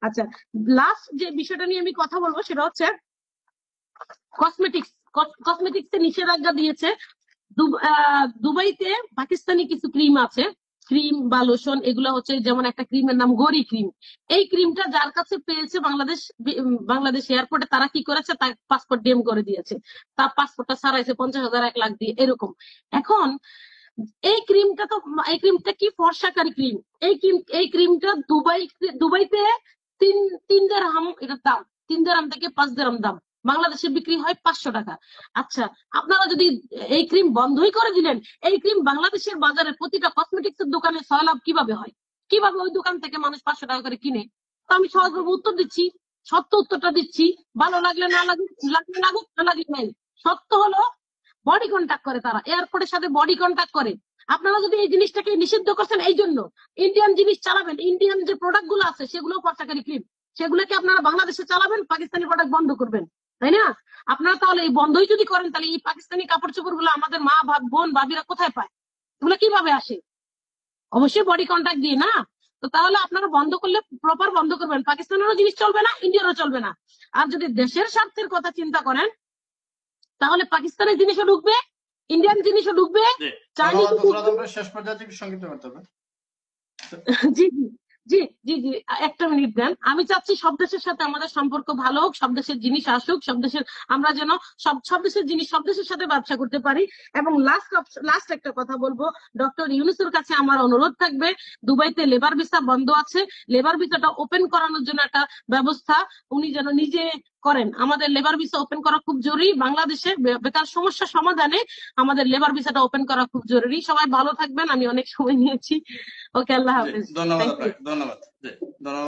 আচ্ছা, লাস্ট যে বিষয়টা নিয়ে আমি কথা বলবো সেটা হচ্ছে কসমেটিক্স। কসমেটিক্স এ নিষেধাজ্ঞা দিয়েছে। দুবাইতে পাকিস্তানি কিছু ক্রিম আছে, ক্রিম বা লোশন, এগুলো হচ্ছে যেমন একটা ক্রিমের নাম গরি ক্রিম। এই ক্রিমটা যার কাছে পেয়েছে বাংলাদেশ এয়ারপোর্টে, তারা কি করেছে, তার পাসপোর্ট ডিএম করে দিয়েছে, তার পাসপোর্টটা সারাইছে 50,000 1 লাখ দিয়ে এরকম। এখন এই ক্রিমটা কি ফর্সাকারী ক্রিম। এই ক্রিমটা দুবাইতে তিন 3 দিরহাম এটার দাম, 3 দিরহাম থেকে 5 দিরহাম দাম। বাংলাদেশে বিক্রি হয় 500 টাকা। আচ্ছা, আপনারা যদি এই ক্রিম বন্ধই করে দিলেন, এই ক্রিম বাংলাদেশের বাজারে প্রতিটা কসমেটিক্স এর দোকানে সয়লাভ কিভাবে হয়? কিভাবে ওই দোকান থেকে মানুষ 500 টাকা করে কিনে? তো আমি সহজভাবে উত্তর দিচ্ছি, সত্য উত্তরটা দিচ্ছি। ভালো লাগলে না লাগুক, লাগলে লাগুক, না লাগলে নাই। সত্য হলো বডি কন্ট্যাক্ট করে, তারা এয়ারপোর্টের সাথে বডি কন্ট্যাক্ট করে। আপনারা যদি এই জিনিসটাকে নিষিদ্ধ করছেন এই জন্য ইন্ডিয়ান জিনিস চালাবেন, ইন্ডিয়ান যে প্রোডাক্ট গুলো আছে সেগুলো ফর্সাকারী ক্রিম, সেগুলোকে আপনারা বাংলাদেশে চালাবেন, পাকিস্তানি প্রোডাক্ট বন্ধ করবেন, তাই না? আপনারা তাহলে এই বন্ধই যদি করেন, তাহলে এই পাকিস্তানি কাপড় চোপড় গুলো আমাদের মা বোন ভাবিরা কোথায় পায়? এগুলো কিভাবে আসে? অবশ্যই বডি কন্ট্যাক্ট দিয়ে না। তো তাহলে আপনারা বন্ধ করলে প্রপার বন্ধ করবেন, পাকিস্তানেরও জিনিস চলবে না, ইন্ডিয়ারও চলবে না। আর যদি দেশের স্বার্থের কথা চিন্তা করেন, তাহলে পাকিস্তানের জিনিসও ঢুকবে, ইন্ডিয়ান জিনিসও ঢুকবে, চাইনিজ। শেষ পর্যায়ে সংক্ষিপ্ত করতে হবে। জি জি জি জি জি, একটা মিনিট দেন। আমি চাচ্ছি সব দেশের সাথে আমাদের সম্পর্ক ভালো হোক, সব দেশের জিনিস আসুক, সব দেশের আমরা যেন সব দেশের জিনিস সব দেশের সাথে ব্যবসা করতে পারি। এবং লাস্ট একটা কথা বলবো, ডক্টর ইউনূসের কাছে আমার অনুরোধ থাকবে, দুবাইতে লেবার ভিসা বন্ধ আছে, লেবার ভিসাটা ওপেন করানোর জন্য একটা ব্যবস্থা উনি যেন নিজে করেন। আমাদের লেবার ভিসা ওপেন করা খুব জরুরি, বাংলাদেশের বেকার সমস্যা সমাধানে আমাদের লেবার ভিসাটা ওপেন করা খুব জরুরি। সবাই ভালো থাকবেন, আমি অনেক সময় নিয়েছি। ওকে, আল্লাহ হাফেজ। ধন্যবাদ।